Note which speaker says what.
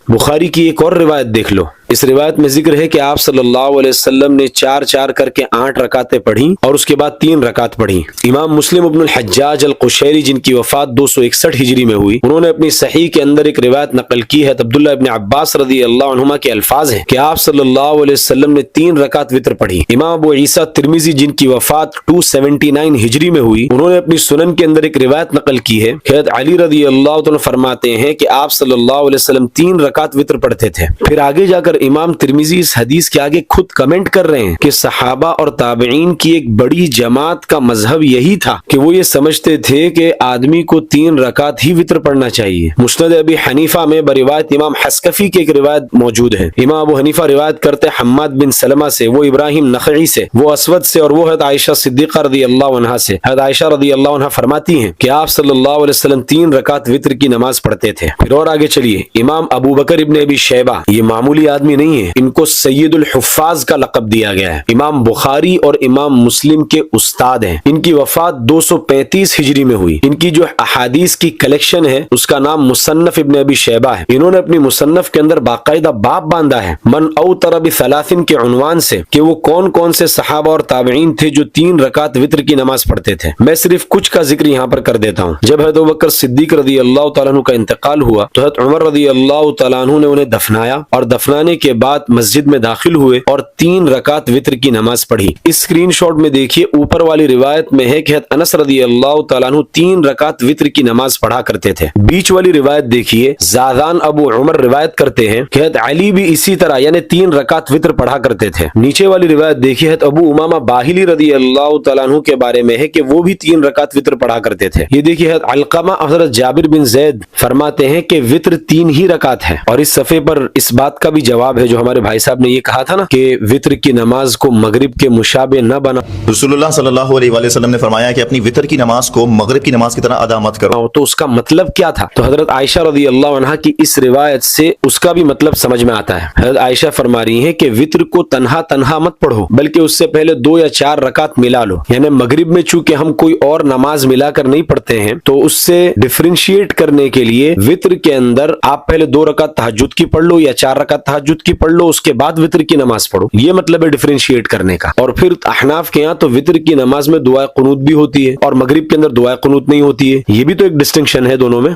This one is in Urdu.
Speaker 1: بخاری کی ایک اور روایت دیکھ لو، اس روایت میں ذکر ہے کہ آپ صلی اللہ علیہ وسلم نے 4 کر کے 8 رکعتیں پڑھیں اور اس کے بعد 3 رکعت پڑھی۔ امام مسلم ابن الحجاج القشیری جن کی وفات 261 ہجری میں ہوئی، انہوں نے اپنی صحیح کے اندر ایک روایت نقل کی ہے، عبداللہ ابن عباس رضی اللہ عنہما کے الفاظ ہیں کہ آپ صلی اللہ علیہ وسلم نے 3 رکعت وتر پڑھی۔ امام ابو عیسیٰ ترمذی جن کی وفات 279 ہجری میں ہوئی، انہوں نے اپنی سنن کے اندر ایک روایت نقل کی ہے کہ حضرت علی رضی اللہ عنہ فرماتے ہیں کہ آپ صلی اللہ علیہ وسلم 3 رکعت وتر پڑھتے تھے۔ پھر آگے جا کر امام ترمذی اس حدیث کے آگے خود کمنٹ کر رہے ہیں کہ صحابہ اور تابعین کی ایک بڑی جماعت کا مذہب یہی تھا کہ وہ یہ سمجھتے تھے کہ آدمی کو 3 رکعت ہی وتر پڑھنا چاہیے۔ مسند ابی حنیفہ میں بروایت امام حسکفی کی ایک روایت موجود ہے۔ امام ابو حنیفہ روایت کرتے حماد بن سلمہ سے، وہ ابراہیم نخعی سے، وہ اسود سے، اور وہ حضرت عائشہ صدیقہ رضی اللہ عنہا سے۔ حضرت عائشہ رضی اللہ عنہا فرماتی ہیں کہ آپ صلی اللہ علیہ وسلم 3 رکعت وتر کی نماز پڑھتے تھے۔ پھر اور آگے چلیے، امام ابو بکر ابن ابی شیبہ، یہ معمولی آدمی نہیں ہے، ان کو سید الحفاظ کا لقب دیا گیا ہے، امام بخاری اور امام مسلم کے استاد ہیں۔ ان کی وفات 235 ہجری میں ہوئی۔ ان کی جو احادیث کی کلیکشن ہے اس کا نام مصنف ابن ابی شیبہ ہے۔ انہوں نے اپنی مصنف کے اندر باقاعدہ باب باندھا ہے من اوتر بثلاث کے عنوان سے، کہ وہ کون کون سے صحابہ اور تابعین تھے جو 3 رکعت وتر کی نماز پڑھتے تھے۔ میں صرف کچھ کا ذکر یہاں پر کر دیتا ہوں۔ جب حضرت ابوبکر صدیق رضی اللہ تعالیٰ عنہ کا انتقال ہوا تو حضرت عمر رضی اللہ تعالیٰ عنہ نے انہیں دفنایا، اور دفنانے کے بعد مسجد میں داخل ہوئے اور 3 رکعت وتر کی نماز پڑھی۔ اس اسکرین شاٹ میں دیکھیے، اوپر والی روایت میں ہے کہ حضرت انس رضی اللہ تعالیٰ عنہ 3 رکعت وتر کی نماز پڑھا کرتے تھے۔ بیچ والی روایت دیکھیے، زادان ابو عمر روایت کرتے ہیں کہ حضرت علی بھی اسی طرح یعنی 3 رکعت وتر پڑھا کرتے تھے۔ نیچے والی روایت دیکھیے، حضرت ابو امامہ باہلی رضی اللہ تعالیٰ عنہ کے بارے میں ہے کہ وہ بھی 3 رکعت وتر پڑھا کرتے تھے۔ یہ دیکھیے، حضرت علقمہ حضرت جابر بن زید فرماتے ہیں کہ وتر 3 ہی رکعت ہے۔ اور اس صفحے پر اس بات کا بھی جواب ہے جو ہمارے بھائی صاحب نے یہ کہا تھا نا کہ وتر کی نماز کو مغرب کے مشابہ نہ بنا۔
Speaker 2: رسول اللہ صلی اللہ علیہ وآلہ وسلم نے فرمایا کہ اپنی وتر کی نماز کو مغرب کی نماز کی طرح ادا مت کرو۔
Speaker 1: تو اس کا مطلب کیا تھا؟ تو حضرت عائشہ رضی اللہ عنہا کی اس روایت سے اس کا بھی مطلب سمجھ میں آتا ہے۔ حضرت عائشہ فرما رہی ہیں کہ وتر کو تنہا مت پڑھو، بلکہ اس سے پہلے 2 یا 4 رکعت ملا لو۔ یعنی مغرب میں چونکہ ہم کوئی اور نماز ملا کر نہیں پڑھتے ہیں، تو اس سے ڈفرینشیٹ کرنے کے لیے وتر کے اندر آپ پہلے 2 رکعت تہجد کی پڑھ لو یا 4 رکعت تہجد کی پڑھ لو، اس کے بعد وتر کی نماز پڑھو۔ یہ مطلب ہے ڈفرینشیٹ کرنے کا۔ اور پھر احناف کے یہاں تو وتر کی نماز میں دعائے قنوت بھی ہوتی ہے اور مغرب کے اندر دعائے قنوت نہیں ہوتی ہے۔ یہ بھی تو ایک ڈسٹنکشن ہے دونوں میں۔